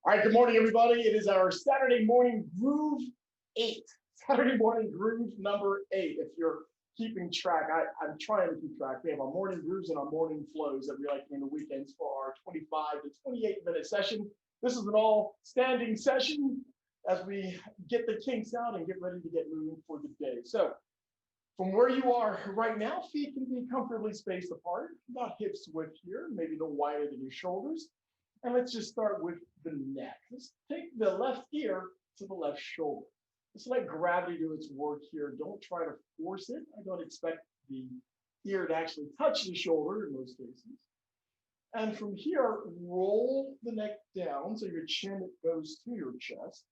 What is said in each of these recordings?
All right, good morning, everybody. It is our Saturday morning groove 8. Saturday morning groove number 8. If you're keeping track, I'm trying to keep track. We have our morning grooves and our morning flows that we like in the weekends for our 25 to 28-minute session. This is an all-standing session as we get the kinks out and get ready to get moving for the day. So from where you are right now, feet can be comfortably spaced apart, about hips width here, maybe no wider than your shoulders. And let's just start with the neck. Let's take the left ear to the left shoulder. Just let gravity do its work here. Don't try to force it. I don't expect the ear to actually touch the shoulder in most cases. And from here, roll the neck down so your chin goes to your chest.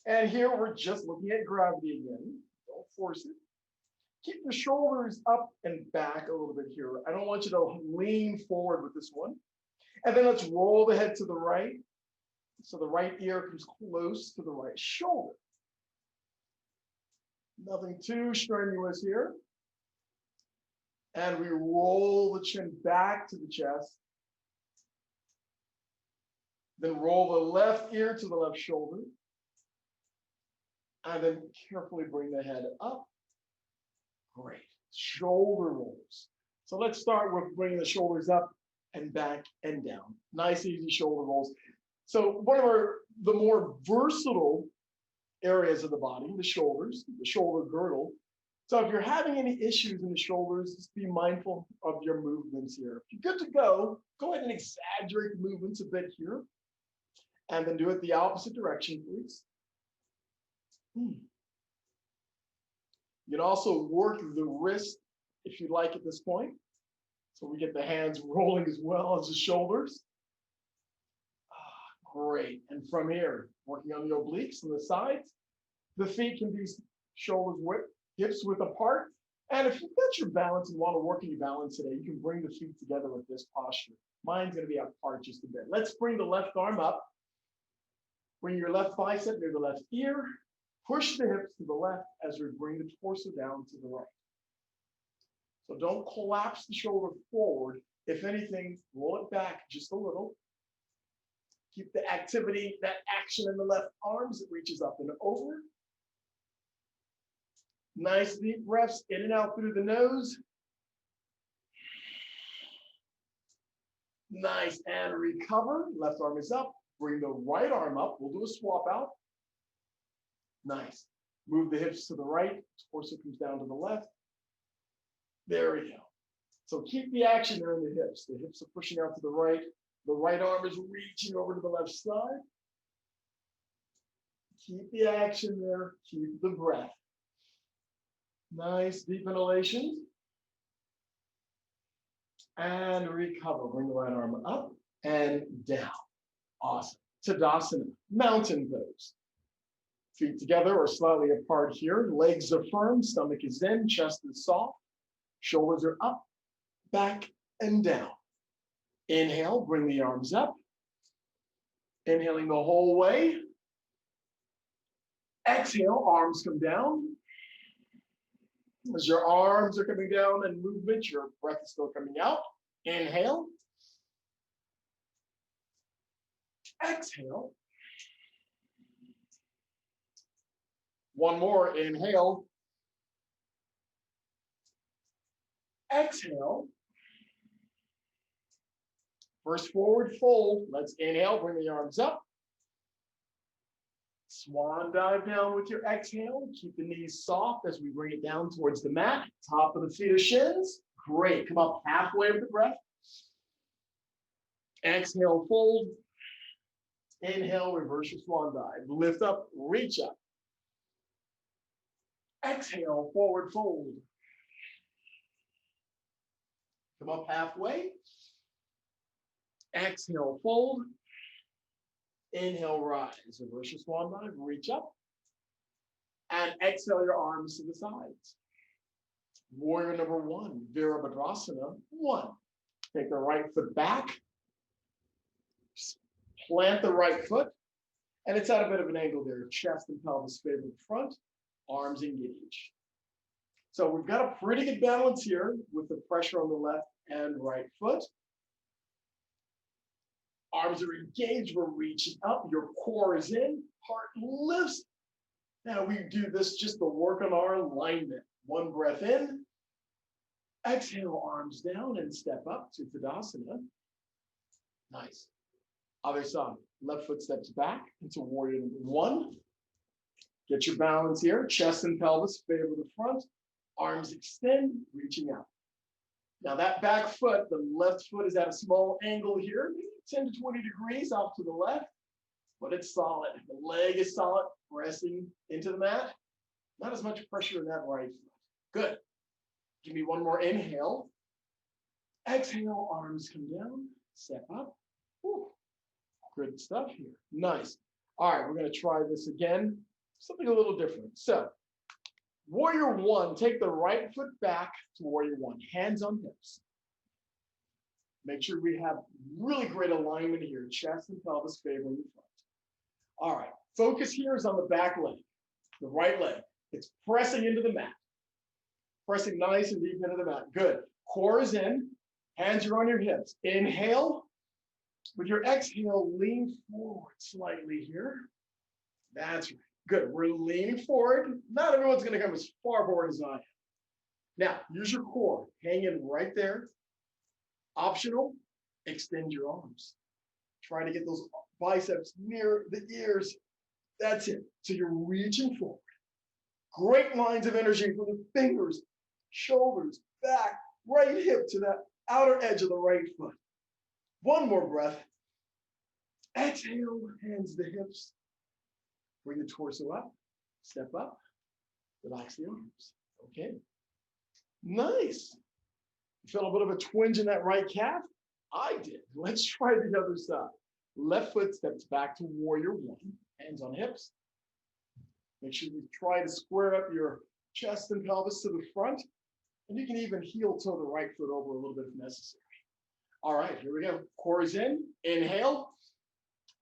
And here we're just looking at gravity again. Don't force it. Keep the shoulders up and back a little bit here. I don't want you to lean forward with this one. And then let's roll the head to the right. So the right ear comes close to the right shoulder. Nothing too strenuous here. And we roll the chin back to the chest. Then roll the left ear to the left shoulder. And then carefully bring the head up. Great. Shoulder rolls. So let's start with bringing the shoulders up and back and down. Nice, easy shoulder rolls. So one of the more versatile areas of the body, the shoulders, the shoulder girdle. So if you're having any issues in the shoulders, just be mindful of your movements here. If you're good to go ahead and exaggerate the movements a bit here. And then do it the opposite direction, please. You can also work the wrist if you'd like at this point. So we get the hands rolling as well as the shoulders. Great. And from here, working on the obliques and the sides, the feet can be shoulders width, hips width apart. And if you've got your balance and want to work on your balance today, you can bring the feet together with this posture. Mine's going to be apart just a bit. Let's bring the left arm up. Bring your left bicep near the left ear. Push the hips to the left as we bring the torso down to the right. So don't collapse the shoulder forward. If anything, roll it back just a little. Keep the activity, that action in the left arms. It reaches up and over. Nice deep breaths in and out through the nose. Nice, and recover. Left arm is up. Bring the right arm up. We'll do a swap out. Nice. Move the hips to the right. Torso comes down to the left. There we go. So keep the action there in the hips. The hips are pushing out to the right. The right arm is reaching over to the left side. Keep the action there. Keep the breath. Nice deep inhalation. And recover. Bring the right arm up and down. Awesome. Tadasana, mountain pose. Feet together or slightly apart here. Legs are firm. Stomach is in. Chest is soft. Shoulders are up, back, and down. Inhale, bring the arms up. Inhaling the whole way. Exhale, arms come down. As your arms are coming down in movement, your breath is still coming out. Inhale. Exhale. One more, inhale. Exhale. First forward fold. Let's inhale, bring the arms up. Swan dive down with your exhale. Keep the knees soft as we bring it down towards the mat. Top of the feet or shins. Great. Come up halfway with the breath. Exhale, fold. Inhale, reverse your swan dive. Lift up, reach up. Exhale, forward fold. Come up halfway. Exhale, fold. Inhale, rise. Reverse your swan dive, reach up. And exhale your arms to the sides. Warrior number 1, Virabhadrasana 1. Take the right foot back. Plant the right foot. And it's at a bit of an angle there. Chest and pelvis favor front. Arms engage. So we've got a pretty good balance here with the pressure on the left and right foot. Arms are engaged. We're reaching up. Your core is in. Heart lifts. Now we do this just to work on our alignment. One breath in. Exhale, arms down and step up to Tadasana. Nice. Other side. Left foot steps back into warrior number one. Get your balance here. Chest and pelvis favor the front. Arms extend, reaching out. Now that back foot, the left foot is at a small angle here, maybe 10 to 20 degrees off to the left, but it's solid. The leg is solid, pressing into the mat. Not as much pressure in that right foot. Good. Give me one more inhale. Exhale, arms come down, step up. Whew. Good stuff here. Nice. All right, we're going to try this again. Something a little different. So, warrior one, take the right foot back to warrior one. Hands on hips. Make sure we have really great alignment here. Chest and pelvis favoring the front. All right, focus here is on the back leg, the right leg. It's pressing into the mat. Pressing nice and deep into the mat. Good. Core is in. Hands are on your hips. Inhale. With your exhale, lean forward slightly here. That's right. Good. We're leaning forward. Not everyone's going to come as far forward as I am. Now, use your core. Hang in right there. Optional, extend your arms. Try to get those biceps near the ears. That's it. So you're reaching forward. Great lines of energy from the fingers, shoulders, back, right hip to that outer edge of the right foot. One more breath. Exhale, hands to the hips. Bring the torso up. Step up. Relax the arms. Okay. Nice. You felt a bit of a twinge in that right calf? I did. Let's try the other side. Left foot steps back to warrior one. Hands on hips. Make sure you try to square up your chest and pelvis to the front. And you can even heel toe the right foot over a little bit if necessary. All right, here we go. Core is in. Inhale.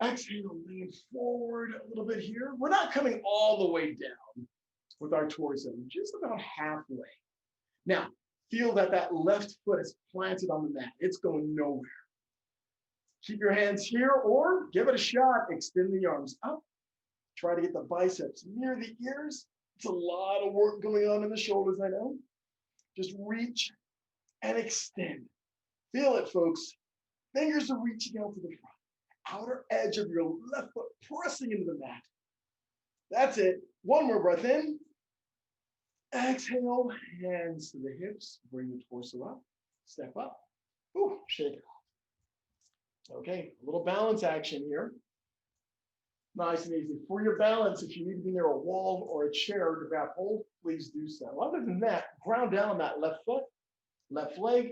Exhale, lean forward a little bit here. We're not coming all the way down with our torso, just about halfway. Now, feel that that left foot is planted on the mat. It's going nowhere. Keep your hands here or give it a shot. Extend the arms up. Try to get the biceps near the ears. It's a lot of work going on in the shoulders, I know. Just reach and extend. Feel it, folks. Fingers are reaching out to the front. Outer edge of your left foot pressing into the mat. That's it. One more breath in. Exhale, hands to the hips. Bring the torso up. Step up. Ooh, shake it off. Okay, a little balance action here. Nice and easy. For your balance, if you need to be near a wall or a chair to grab hold, please do so. Other than that, ground down on that left foot, left leg.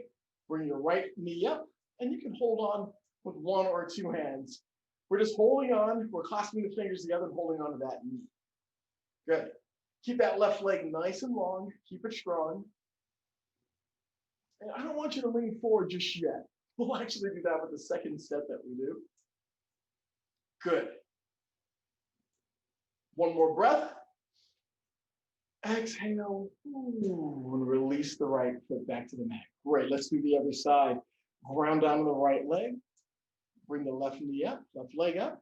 Bring your right knee up, and you can hold on with one or two hands. We're just holding on. We're clasping the fingers together and holding on to that knee. Good. Keep that left leg nice and long. Keep it strong. And I don't want you to lean forward just yet. We'll actually do that with the second step that we do. Good. One more breath. Exhale. Ooh, and release the right foot back to the mat. Great. Let's do the other side. Ground down on the right leg. Bring the left knee up, left leg up.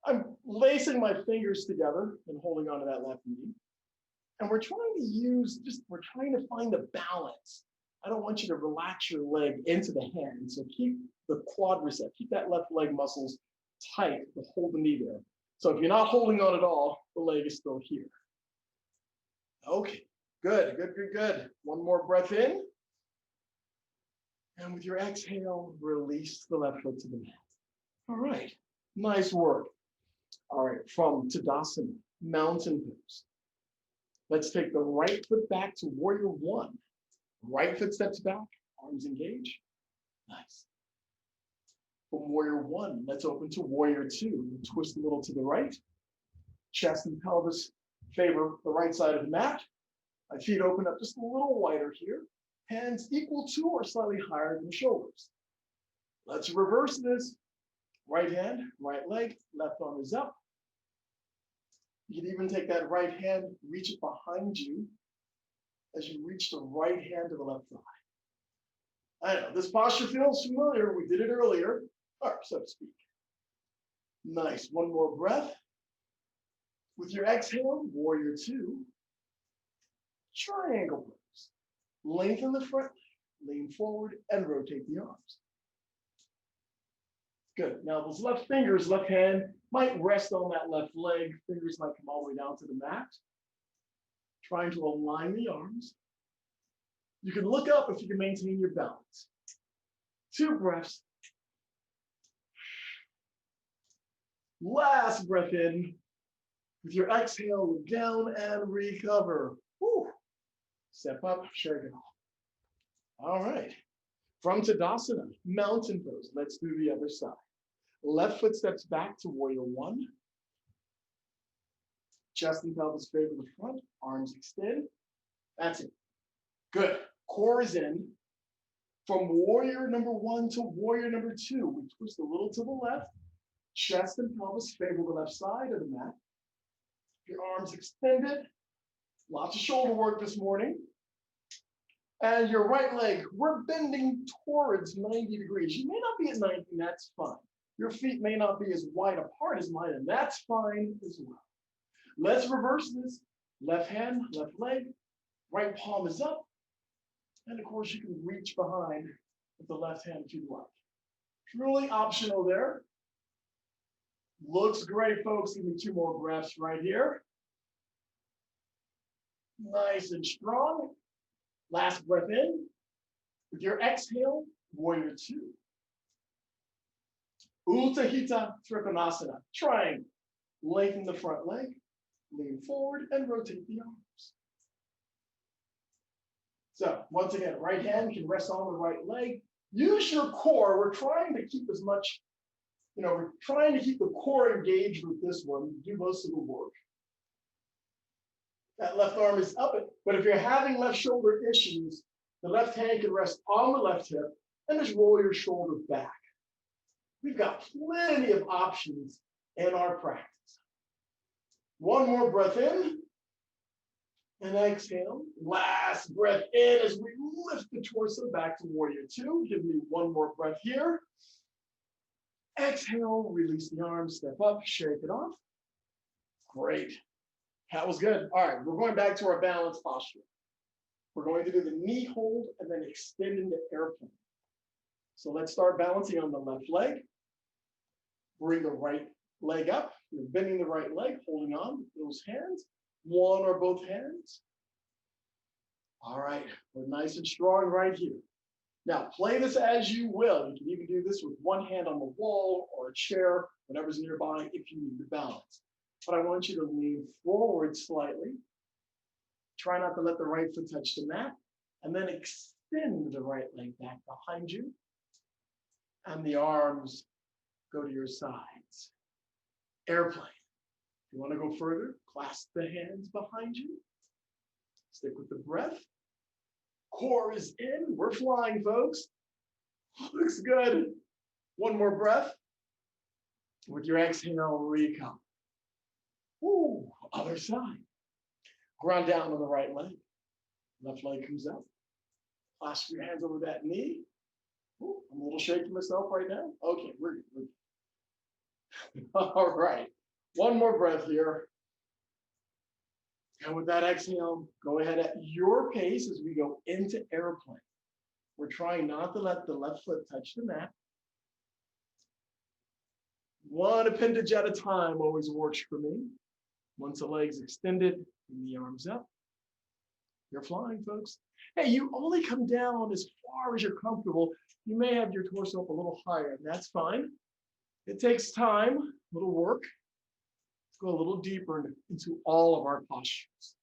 I'm lacing my fingers together and holding on to that left knee. And we're trying to find a balance. I don't want you to relax your leg into the hand. So keep the quadricep, keep that left leg muscles tight to hold the knee there. So if you're not holding on at all, the leg is still here. Okay, good. One more breath in. And with your exhale, release the left foot to the mat. All right, nice work. All right, from Tadasana, mountain pose. Let's take the right foot back to warrior one. Right foot steps back, arms engage. Nice. From warrior one, let's open to warrior two. Twist a little to the right. Chest and pelvis favor the right side of the mat. My feet open up just a little wider here. Hands equal to or slightly higher than the shoulders. Let's reverse this. Right hand, right leg, left arm is up. You can even take that right hand, reach it behind you as you reach the right hand to the left thigh. I know, this posture feels familiar. We did it earlier. or so to speak. Nice. One more breath. With your exhale, warrior two, triangle pose. Lengthen the front, lean forward, and rotate the arms. Good. Now those left fingers, left hand might rest on that left leg. Fingers might come all the way down to the mat. Trying to align the arms. You can look up if you can maintain your balance. 2 breaths. Last breath in. With your exhale, look down and recover. Woo. Step up, shake it off. All right. From Tadasana, mountain pose. Let's do the other side. Left foot steps back to warrior one. Chest and pelvis favor the front, arms extend. That's it. Good. Core is in. From warrior number one to warrior number two, we twist a little to the left. Chest and pelvis favor the left side of the mat. Your arms extended. Lots of shoulder work this morning. And your right leg, we're bending towards 90 degrees. You may not be at 90, that's fine. Your feet may not be as wide apart as mine, and that's fine as well. Let's reverse this. Left hand, left leg, right palm is up. And of course, you can reach behind with the left hand if you'd like. Truly optional there. Looks great, folks. Give me 2 more breaths right here. Nice and strong. Last breath in. With your exhale, warrior two. Utthita Trikonasana, triangle. Lengthen the front leg, lean forward, and rotate the arms. So once again, right hand can rest on the right leg. Use your core. We're trying to keep as much, we're trying to keep the core engaged with this one, do most of the work. That left arm is up, but if you're having left shoulder issues, the left hand can rest on the left hip and just roll your shoulder back. We've got plenty of options in our practice. One more breath in and exhale. Last breath in as we lift the torso back to warrior two. Give me one more breath here. Exhale, release the arms, step up, shake it off. Great. That was good. All right, we're going back to our balance posture. We're going to do the knee hold and then extend into airplane. So let's start balancing on the left leg. Bring the right leg up. You're bending the right leg, holding on with those hands. One or both hands. All right, we're nice and strong right here. Now, play this as you will. You can even do this with one hand on the wall or a chair, whatever's nearby, if you need the balance. But I want you to lean forward slightly. Try not to let the right foot touch the mat. And then extend the right leg back behind you. And the arms go to your sides. Airplane. If you want to go further, clasp the hands behind you. Stick with the breath. Core is in. We're flying, folks. Looks good. One more breath. With your exhale, recover. Ooh, other side. Ground down on the right leg. Left leg comes up. Clasp your hands over that knee. Ooh, I'm a little shaky myself right now. Okay, we're good. All right. One more breath here. And with that exhale, go ahead at your pace as we go into airplane. We're trying not to let the left foot touch the mat. One appendage at a time always works for me. Once the leg's extended, bring the arms up. You're flying, folks. Hey, you only come down as far as you're comfortable. You may have your torso up a little higher, and that's fine. It takes time, a little work. Let's go a little deeper into all of our postures.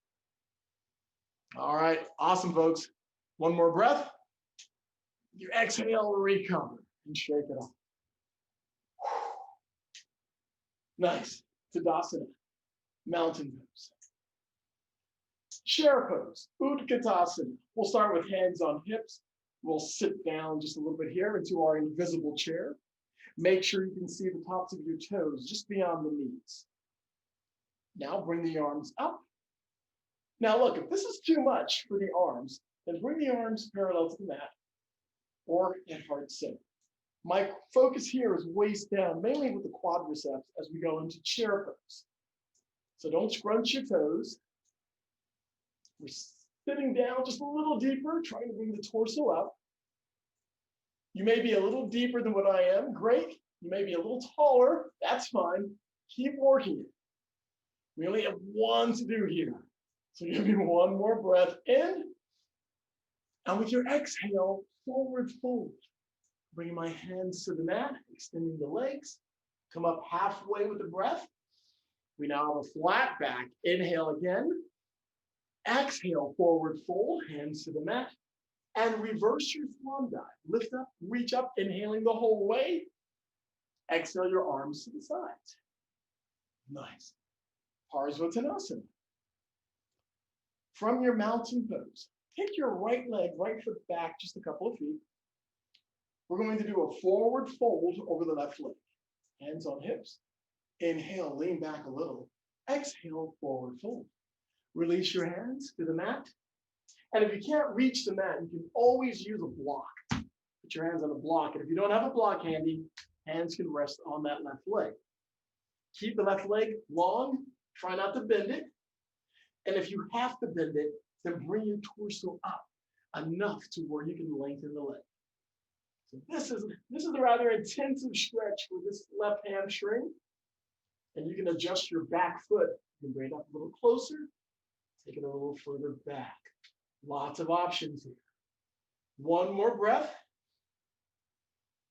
All right, awesome, folks. One more breath. You exhale, recover, and shake it off. Nice. Tadasana, mountain pose. Chair pose, Utkatasana. We'll start with hands on hips. We'll sit down just a little bit here into our invisible chair. Make sure you can see the tops of your toes just beyond the knees. Now bring the arms up. Now look, if this is too much for the arms, then bring the arms parallel to the mat or at heart center. My focus here is waist down, mainly with the quadriceps as we go into chair pose. So don't scrunch your toes. We're sitting down just a little deeper, trying to bring the torso up. You may be a little deeper than what I am. Great. You may be a little taller. That's fine. Keep working it. We only have one to do here. So give me one more breath in. And with your exhale, forward fold. Bringing my hands to the mat, extending the legs. Come up halfway with the breath. We now have a flat back. Inhale again. Exhale, forward fold, hands to the mat. And reverse your swan dive. Lift up, reach up, inhaling the whole way. Exhale your arms to the sides. Nice. Parsvottanasana. From your mountain pose, take your right leg, right foot back just a couple of feet. We're going to do a forward fold over the left leg. Hands on hips. Inhale, lean back a little. Exhale, forward fold. Release your hands to the mat. And if you can't reach the mat, you can always use a block. Put your hands on a block. And if you don't have a block handy, hands can rest on that left leg. Keep the left leg long. Try not to bend it. And if you have to bend it, then bring your torso up enough to where you can lengthen the leg. So this is a rather intensive stretch for this left hamstring. And you can adjust your back foot. You can bring it up a little closer, take it a little further back. Lots of options here. One more breath.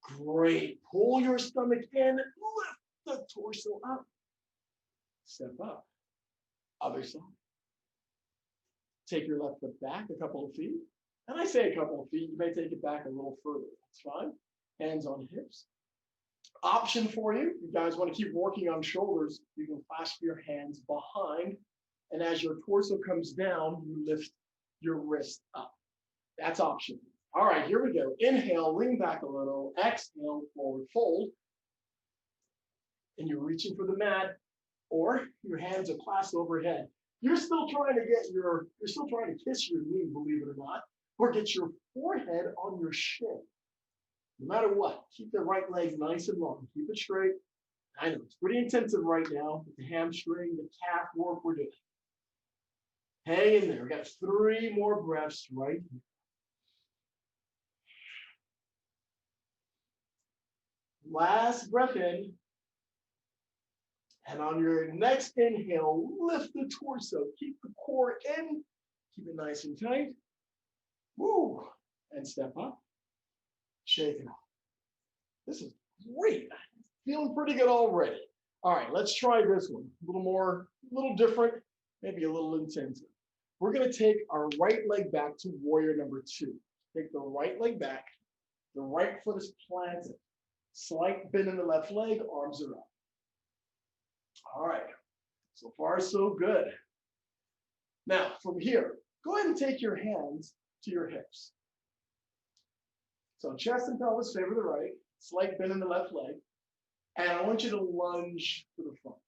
Great. Pull your stomach in, lift the torso up. Step up. Other side. Take your left foot back a couple of feet. And I say a couple of feet, you may take it back a little further. That's fine. Hands on hips. Option for you, you guys want to keep working on shoulders, you can clasp your hands behind. And as your torso comes down, you lift your wrist up. That's option. All right, here we go. Inhale, lean back a little. Exhale, forward fold. And you're reaching for the mat, or your hands are clasped overhead. You're still trying to kiss your knee, believe it or not, or get your forehead on your shin. No matter what, keep the right leg nice and long. Keep it straight. I know it's pretty intensive right now with the hamstring, the calf work we're doing. Hang in there. We got 3 more breaths right here. Last breath in. And on your next inhale, lift the torso. Keep the core in. Keep it nice and tight. Woo. And step up. Shake it off. This is great. Feeling pretty good already. All right, let's try this one. A little different, maybe a little intensive. We're going to take our right leg back to warrior number 2. Take the right leg back. The right foot is planted. Slight bend in the left leg, arms are up. All right, so far so good. Now, from here, go ahead and take your hands to your hips. So chest and pelvis favor the right, slight bend in the left leg, and I want you to lunge to the front.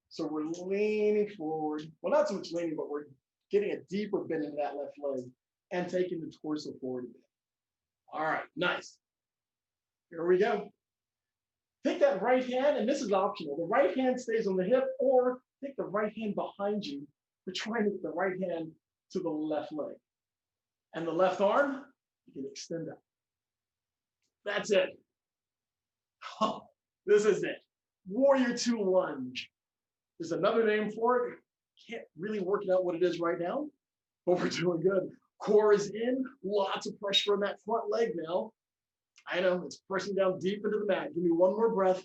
So we're leaning forward. Well, not so much leaning, but we're getting a deeper bend in that left leg and taking the torso forward a bit. All right, nice. Here we go. Take that right hand, and this is optional. The right hand stays on the hip, or take the right hand behind you. We're trying to get the right hand to the left leg. And the left arm, you can extend up. That's it. Oh, this is it. Warrior 2 lunge. There's another name for it. Can't really work it out what it is right now, but we're doing good. Core is in, lots of pressure on that front leg now. I know, it's pressing down deep into the mat. Give me one more breath.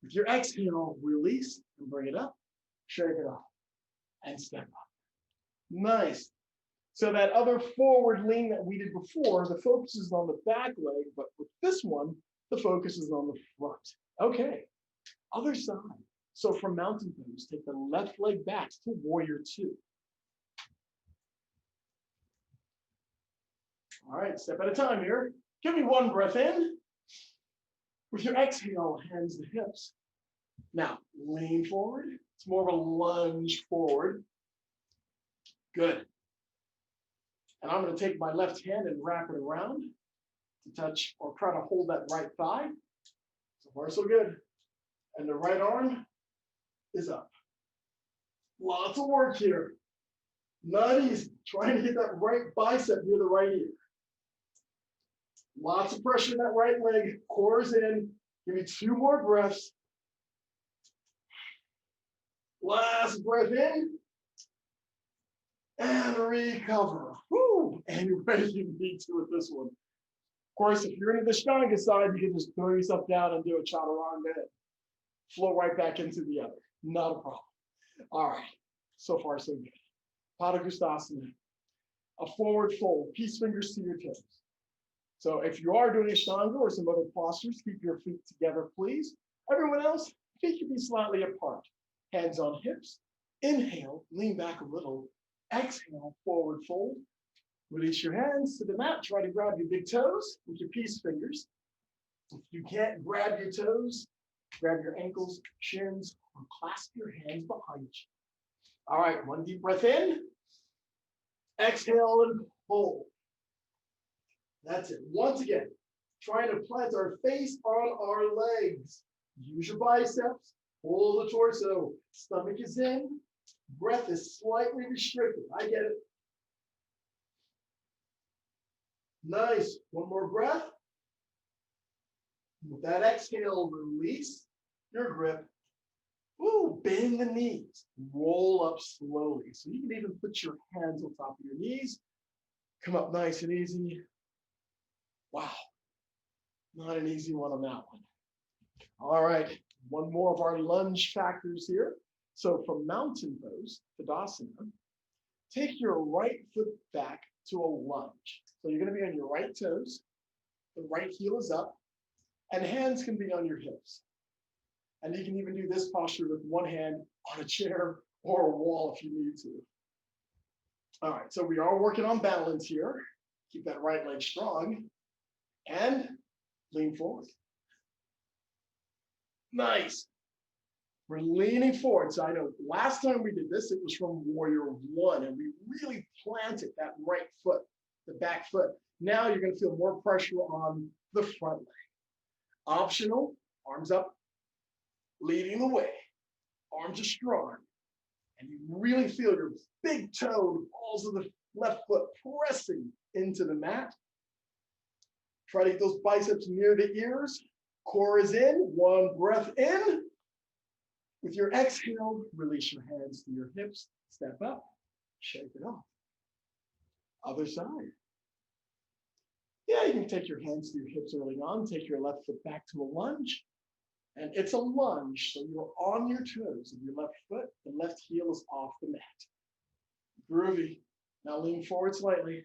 With your exhale, release and bring it up, shake it off, and step up. Nice. So that other forward lean that we did before, the focus is on the back leg, but with this one, the focus is on the front. Okay, other side. So from mountain pose, take the left leg back to warrior 2. All right, step at a time here. Give me one breath in. With your exhale, hands to hips. Now, lean forward. It's more of a lunge forward. Good. And I'm going to take my left hand and wrap it around. to touch or try to hold that right thigh. So far, so good. And the right arm is up. Lots of work here. Not easy. Trying to get that right bicep near the right ear. Lots of pressure in that right leg. Core is in. Give me 2 more breaths. Last breath in. And recover. Woo! And you're ready to need to with this one. Of course, if you're into the Ashtanga side, you can just throw yourself down and do a chaturanga and flow right back into the other. Not a problem. All right. So far, so good. Padangusthasana. A forward fold. Peace fingers to your toes. So if you are doing Ashtanga or some other postures, keep your feet together, please. Everyone else, feet can be slightly apart. Hands on hips. Inhale, lean back a little. Exhale, forward fold. Release your hands to the mat. Try to grab your big toes with your peace fingers. If you can't grab your toes, grab your ankles, shins, or clasp your hands behind you. All right, 1 deep breath in. Exhale and hold. That's it. Once again, trying to plant our face on our legs. Use your biceps. Pull the torso. Stomach is in. Breath is slightly restricted. I get it. Nice. 1 more breath. With that exhale, release your grip. Ooh, bend the knees. Roll up slowly. So you can even put your hands on top of your knees. Come up nice and easy. Wow. Not an easy one on that one. All right. 1 more of our lunge factors here. So from mountain pose, Tadasana, take your right foot back to a lunge. So you're going to be on your right toes. The right heel is up. And hands can be on your hips. And you can even do this posture with 1 hand on a chair or a wall if you need to. All right, so we are working on balance here. Keep that right leg strong. And lean forward. Nice. We're leaning forward. So I know last time we did this, it was from Warrior 1, and we really planted that right foot, the back foot. Now you're going to feel more pressure on the front leg. Optional, arms up, leading the way. Arms are strong. And you really feel your big toe, the balls of the left foot pressing into the mat. Try to get those biceps near the ears. Core is in. 1 breath in. With your exhale, release your hands to your hips. Step up. Shake it off. Other side. Yeah, you can take your hands to your hips early on. Take your left foot back to a lunge. And it's a lunge, so you're on your toes of your left foot. The left heel is off the mat. Groovy. Now lean forward slightly.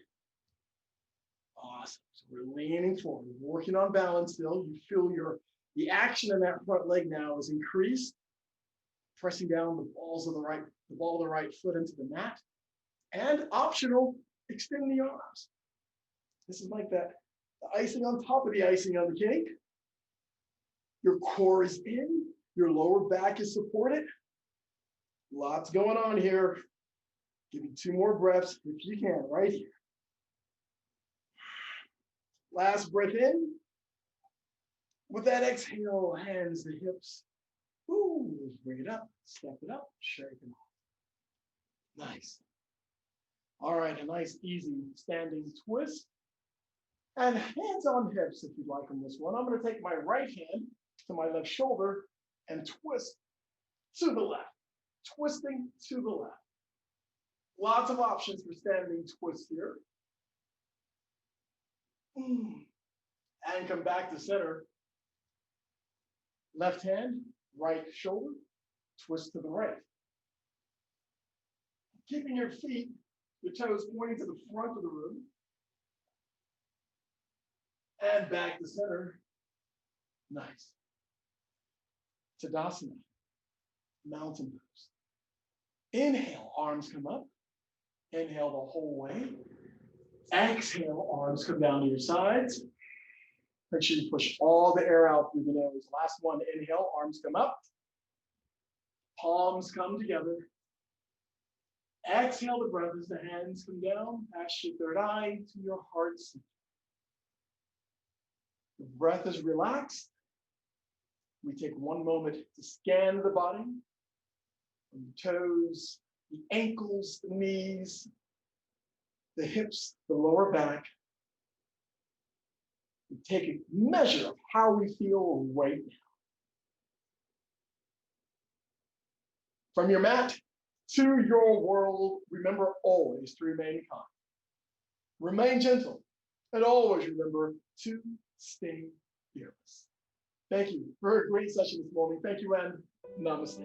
Awesome. So we're leaning forward, working on balance still. You feel the action in that front leg now is increased. Pressing down the ball of the right foot into the mat. And optional, extend the arms. This is like the icing on top of the icing on the cake. Your core is in, your lower back is supported. Lots going on here. Give me 2 more breaths if you can, right here. Last breath in. With that exhale, hands to hips. Ooh, bring it up, step it up, shake it off. Nice. All right, a nice, easy standing twist. And hands on hips if you'd like on this one. I'm going to take my right hand to my left shoulder and twist to the left. Twisting to the left. Lots of options for standing twist here. And come back to center. Left hand, right shoulder, twist to the right. Keeping your feet, your toes pointing to the front of the room. And back to center. Nice. Tadasana, mountain pose. Inhale, arms come up. Inhale the whole way. Exhale, arms come down to your sides. Make sure you push all the air out through the nose. Last one, inhale, arms come up. Palms come together. Exhale the breath as the hands come down, past your third eye to your heart center. The breath is relaxed. We take one moment to scan the body, from the toes, the ankles, the knees, the hips, the lower back. We take a measure of how we feel right now. From your mat to your world, remember always to remain calm. Remain gentle, and always remember to stay fearless. Thank you for a great session this morning. Thank you, and namaste.